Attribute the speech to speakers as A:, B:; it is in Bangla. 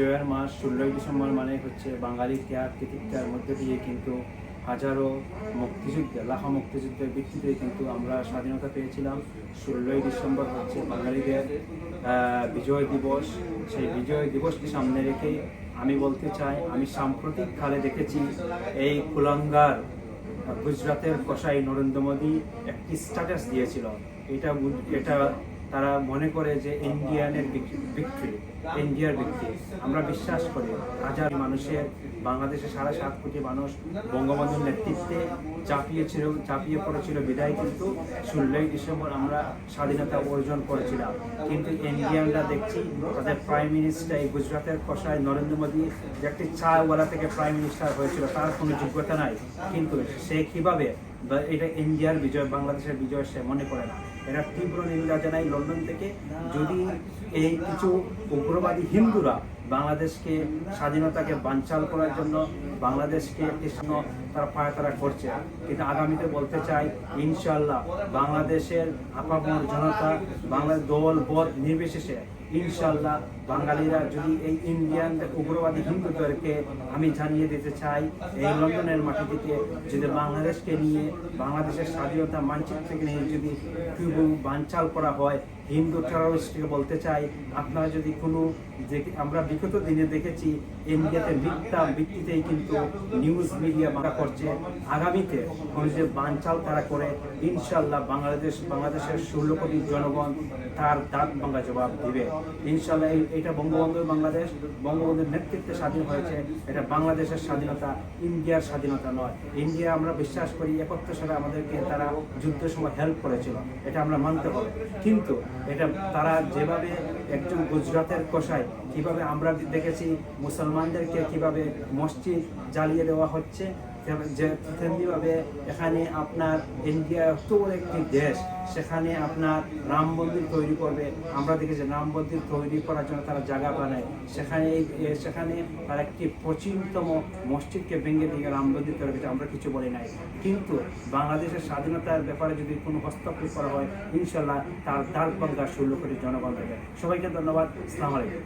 A: বিজয়ের মাস 16ই ডিসেম্বর মানে হচ্ছে বাঙালির ত্যাগ তিতিক্ষার মধ্যে দিয়ে কিন্তু হাজারো মুক্তিযুদ্ধে লাখো মুক্তিযুদ্ধের ভিত্তিতে কিন্তু আমরা স্বাধীনতা পেয়েছিলাম। 16ই ডিসেম্বর হচ্ছে বাঙালিদের বিজয় দিবস। সেই বিজয় দিবসকে সামনে রেখে আমি বলতে চাই, আমি সাম্প্রতিক কালে দেখেছি এই কুলাঙ্গার গুজরাটের কসাই নরেন্দ্র মোদী একটি স্ট্যাটাস দিয়েছিল। এটা তারা মনে করে যে ইন্ডিয়ার ভিক্টরি। আমরা বিশ্বাস করি হাজার মানুষের, বাংলাদেশের 7.5 কোটি মানুষ বঙ্গবন্ধুর নেতৃত্বে চাপিয়ে পড়েছিল বিদায় কিন্তু 16ই ডিসেম্বর আমরা স্বাধীনতা অর্জন করেছিলাম। কিন্তু ইন্ডিয়ানরা দেখছি তাদের প্রাইম মিনিস্টার, এই গুজরাটের কসাই নরেন্দ্র মোদী যে একটি চাওয়ালা থেকে প্রাইম মিনিস্টার হয়েছিল, তার কোনো যোগ্যতা নাই। কিন্তু সে কিভাবে এটা ইন্ডিয়ার বিজয়, বাংলাদেশের বিজয় সে মনে করে না। এরা তীব্র নিন্দা জানাই লন্ডন থেকে। যদি এই কিছু উগ্রবাদী হিন্দুরা বাংলাদেশকে স্বাধীনতাকে বানচাল করার জন্য বাংলাদেশকে একটি তারা পায়তারা করছে, কিন্তু আগামীতে বলতে চাই ইনশাআল্লাহ বাংলাদেশের আপামর জনতা, বাংলাদেশ দল বদ নির্বিশেষে ইনশাআল্লাহ বাঙালিরা যদি এই ইন্ডিয়ান উগ্রবাদী হিন্দুদেরকে আমি জানিয়ে দিতে চাই, এই লন্ডনের মাটি থেকে যদি বাংলাদেশকে নিয়ে, বাংলাদেশের স্বাধীনতা মানচিত্র থেকে নিয়ে যদি বানচাল করা হয়, হিন্দু টেররিস্টকে বলতে চাই, আপনারা যদি কোনো আমরা বিগত দিনে দেখেছি ইন্ডিয়াতে মিথ্যা ভিত্তিতেই কিন্তু নিউজ মিডিয়া বাঁকা করছে। আগামীতে কোনো যে বানচাল তারা করে ইনশাআল্লাহ বাংলাদেশের 16 কোটি জনগণ তার দাঁত ভাঙা জবাব দিবে ইনশাআল্লাহ। এটা বঙ্গবন্ধুর নেতৃত্বে স্বাধীন হয়েছে। এটা বাংলাদেশের স্বাধীনতা, ইন্ডিয়ার স্বাধীনতা নয়। ইন্ডিয়া আমরা বিশ্বাস করি 71 সালে আমাদেরকে তারা যুদ্ধের সময় হেল্প করেছিল, এটা আমরা মানতে হবে। কিন্তু এটা তারা যেভাবে একজন গুজরাটের কসাই, কিভাবে আমরা দেখেছি মুসলমানদেরকে কিভাবে মসজিদ জ্বালিয়ে দেওয়া হচ্ছে, যে তেমনিভাবে এখানে আপনার ইন্ডিয়া এত বড় একটি দেশ, সেখানে আপনার রাম মন্দির তৈরি করবে। আমরা দেখেছি রাম মন্দির তৈরি করার জন্য তারা জায়গা বানায়, সেখানে তারা একটি প্রাচীনতম মসজিদকে ভেঙে দিয়ে রাম মন্দির তৈরি করেছে। আমরা কিছু বলি নাই, কিন্তু বাংলাদেশের স্বাধীনতার ব্যাপারে যদি কোনো হস্তক্ষেপ করা হয় ইনশাল্লাহ তার ভাঙা 16 কোটি জনগণ থেকে। সবাইকে ধন্যবাদ। আসসালামু আলাইকুম।